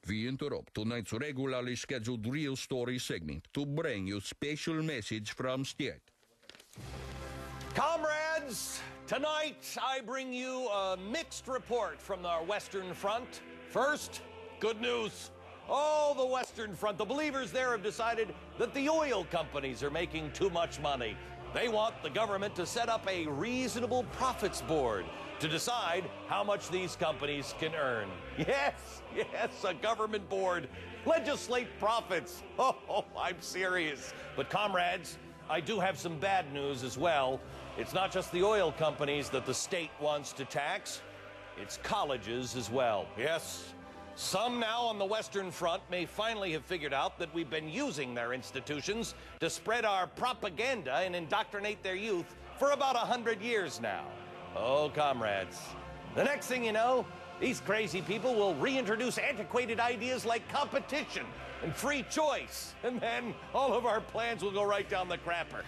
We interrupt tonight's regularly scheduled Real Story segment to bring you special message from state. Comrades, tonight I bring you a mixed report from our Western Front. First, good news. Oh, the Western Front, the believers there have decided that the oil companies are making too much money. They want the government to set up a reasonable profits board to decide how much these companies can earn. Yes, a government board. Legislate profits. Oh, I'm serious. But comrades, I do have some bad news as well. It's not just the oil companies that the state wants to tax. It's colleges as well. Yes. Some now on the Western Front may finally have figured out that we've been using their institutions to spread our propaganda and indoctrinate their youth for about 100 years now. Oh, comrades, the next thing you know, these crazy people will reintroduce antiquated ideas like competition and free choice, and then all of our plans will go right down the crapper.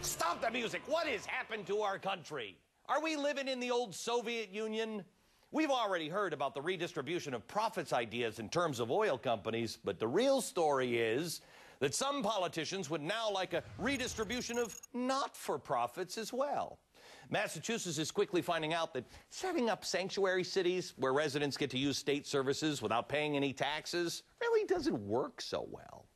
Stop the music. What has happened to our country? Are we living in the old Soviet Union? We've already heard about the redistribution of profits ideas in terms of oil companies, but the real story is that some politicians would now like a redistribution of not-for-profits as well. Massachusetts is quickly finding out that setting up sanctuary cities where residents get to use state services without paying any taxes really doesn't work so well.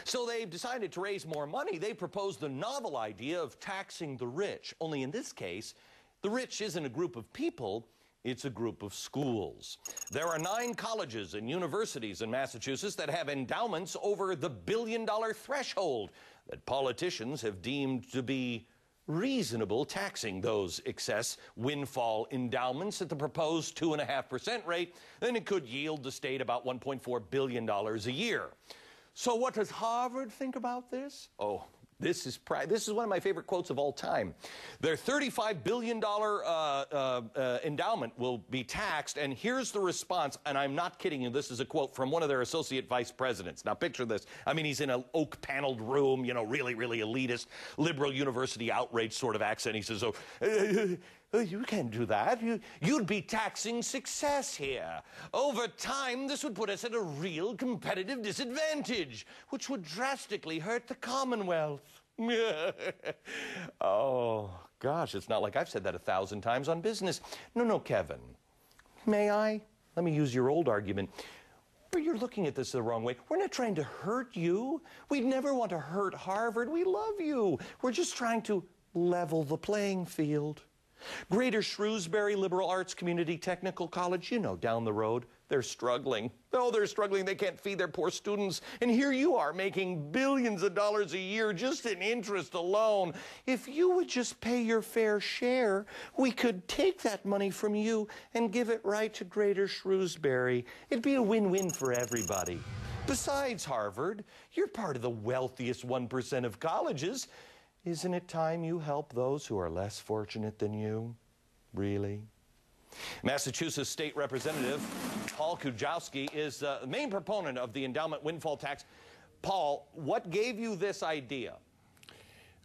So they've decided to raise more money. They proposed the novel idea of taxing the rich. Only in this case, the rich isn't a group of people, it's a group of schools. There are 9 colleges and universities in Massachusetts that have endowments over the billion-dollar threshold that politicians have deemed to be reasonable, taxing those excess windfall endowments at the proposed 2.5% rate. Then it could yield the state about $1.4 billion a year. So what does Harvard think about this? Oh, this is one of my favorite quotes of all time. Their $35 billion endowment will be taxed, and here's the response, and I'm not kidding you, this is a quote from one of their associate vice presidents. Now picture this. I mean, he's in an oak-paneled room, you know, really, really elitist, liberal university outrage sort of accent. He says, you can't do that. You'd be taxing success here. Over time, this would put us at a real competitive disadvantage, which would drastically hurt the Commonwealth. Oh, gosh, it's not like I've said that 1,000 times on business. No, Kevin. May I? Let me use your old argument. You're looking at this the wrong way. We're not trying to hurt you. We'd never want to hurt Harvard. We love you. We're just trying to level the playing field. Greater Shrewsbury Liberal Arts Community Technical College, you know, down the road, they're struggling. Oh, they're struggling. They can't feed their poor students. And here you are making billions of dollars a year just in interest alone. If you would just pay your fair share, we could take that money from you and give it right to Greater Shrewsbury. It'd be a win-win for everybody. Besides, Harvard, you're part of the wealthiest 1% of colleges. Isn't it time you help those who are less fortunate than you? Really? Massachusetts State Representative Paul Kujawski is the main proponent of the endowment windfall tax. Paul, what gave you this idea?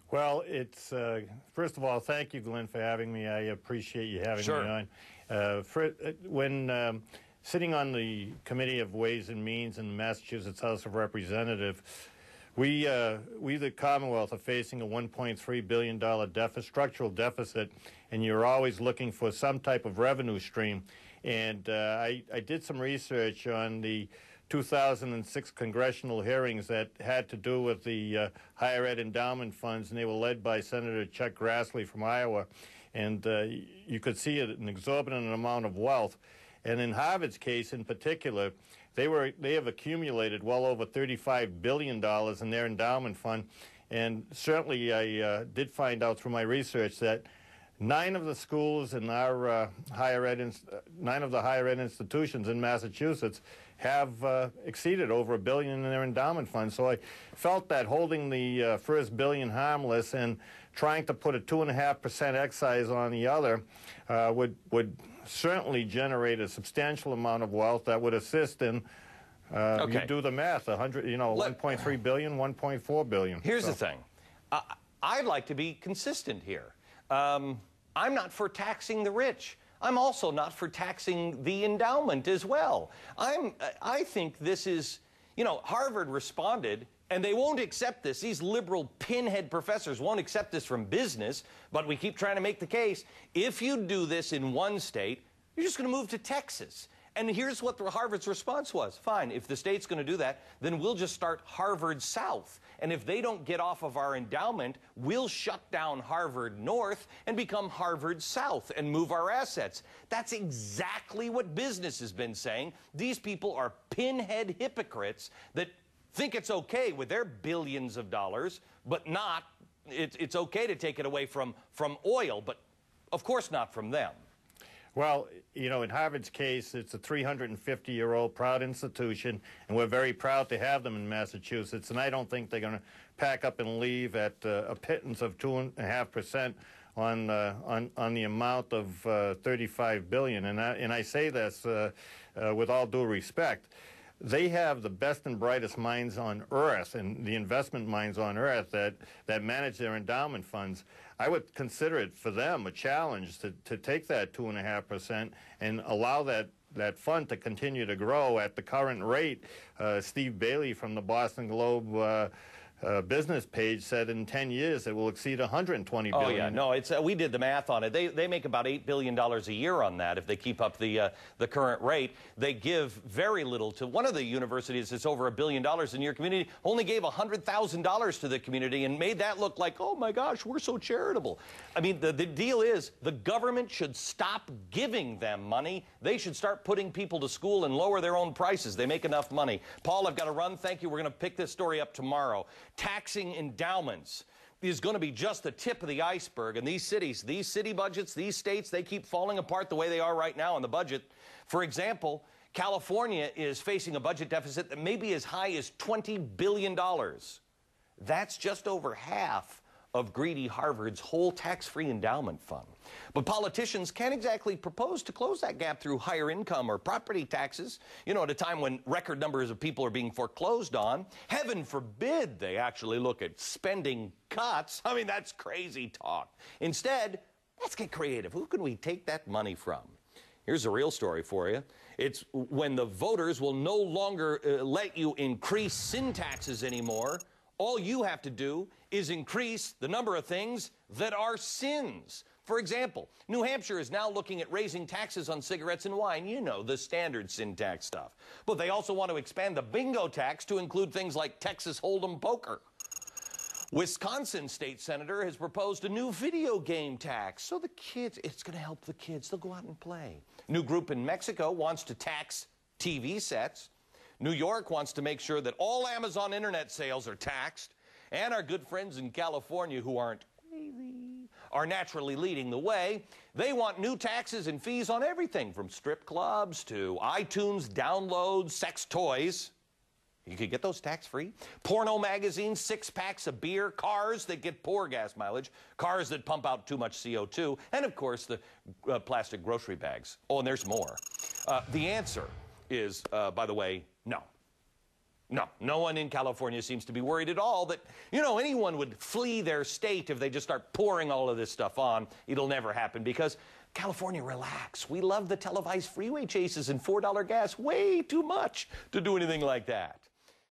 Well, it's, first of all, thank you, Glenn, for having me. I appreciate you having me on. When sitting on the Committee of Ways and Means in the Massachusetts House of Representatives, we, the Commonwealth, are facing a $1.3 billion structural deficit, and you're always looking for some type of revenue stream. And I did some research on the 2006 congressional hearings that had to do with the higher ed endowment funds, and they were led by Senator Chuck Grassley from Iowa. And you could see an exorbitant amount of wealth. And in Harvard's case in particular, they have accumulated well over $35 billion in their endowment fund. And certainly I did find out through my research that 9 of the schools in our 9 of the higher ed institutions in Massachusetts have exceeded over $1 billion in their endowment fund. So I felt that holding the first billion harmless and trying to put a 2.5% excise on the other would certainly generate a substantial amount of wealth that would assist in, you do the math, 1.3 billion, 1.4 billion. Here's the thing. I'd like to be consistent here. I'm not for taxing the rich. I'm also not for taxing the endowment as well. I think this is, you know, Harvard responded, and they won't accept this. These liberal pinhead professors won't accept this from business, but we keep trying to make the case. If you do this in one state, you're just going to move to Texas. And here's what Harvard's response was. Fine, if the state's going to do that, then we'll just start Harvard South. And if they don't get off of our endowment, we'll shut down Harvard North and become Harvard South and move our assets. That's exactly what business has been saying. These people are pinhead hypocrites that think it's okay with their billions of dollars, but not, it's okay to take it away from oil, but of course not from them. Well, you know, in Harvard's case, it's a 350-year-old proud institution, and we're very proud to have them in Massachusetts. And I don't think they're going to pack up and leave at a pittance of 2.5% on the amount of $35 billion. And I say this with all due respect. They have the best and brightest minds on earth, and the investment minds on earth that manage their endowment funds. I would consider it for them a challenge to take that 2.5% and allow that fund to continue to grow at the current rate. Steve Bailey from the Boston Globe business page said in 10 years it will exceed $120 billion. Oh yeah, no, it's we did the math on it. They make about $8 billion a year on that if they keep up the current rate. They give very little to one of the universities that's over $1 billion in your community. Only gave $100,000 to the community and made that look like, oh my gosh, we're so charitable. I mean, the deal is the government should stop giving them money. They should start putting people to school and lower their own prices. They make enough money. Paul, I've got to run. Thank you. We're going to pick this story up tomorrow. Taxing endowments is going to be just the tip of the iceberg. And these cities, these city budgets, these states, they keep falling apart the way they are right now in the budget. For example, California is facing a budget deficit that may be as high as $20 billion. That's just over half of greedy Harvard's whole tax-free endowment fund. But politicians can't exactly propose to close that gap through higher income or property taxes, you know, at a time when record numbers of people are being foreclosed on. Heaven forbid they actually look at spending cuts. I mean, that's crazy talk. Instead, let's get creative. Who can we take that money from? Here's a real story for you. It's when the voters will no longer let you increase sin taxes anymore. All you have to do is increase the number of things that are sins. For example, New Hampshire is now looking at raising taxes on cigarettes and wine. You know, the standard sin tax stuff. But they also want to expand the bingo tax to include things like Texas Hold'em poker. Wisconsin state senator has proposed a new video game tax. So the kids, it's going to help the kids. They'll go out and play. New group in Mexico wants to tax TV sets. New York wants to make sure that all Amazon internet sales are taxed. And our good friends in California, who aren't crazy, are naturally leading the way. They want new taxes and fees on everything from strip clubs to iTunes downloads, sex toys. You could get those tax-free. Porno magazines, 6-packs of beer, cars that get poor gas mileage, cars that pump out too much CO2, and of course the plastic grocery bags. Oh, and there's more. The answer is, by the way, no. No one in California seems to be worried at all that, you know, anyone would flee their state if they just start pouring all of this stuff on. It'll never happen because California, relax. We love the televised freeway chases and $4 gas way too much to do anything like that.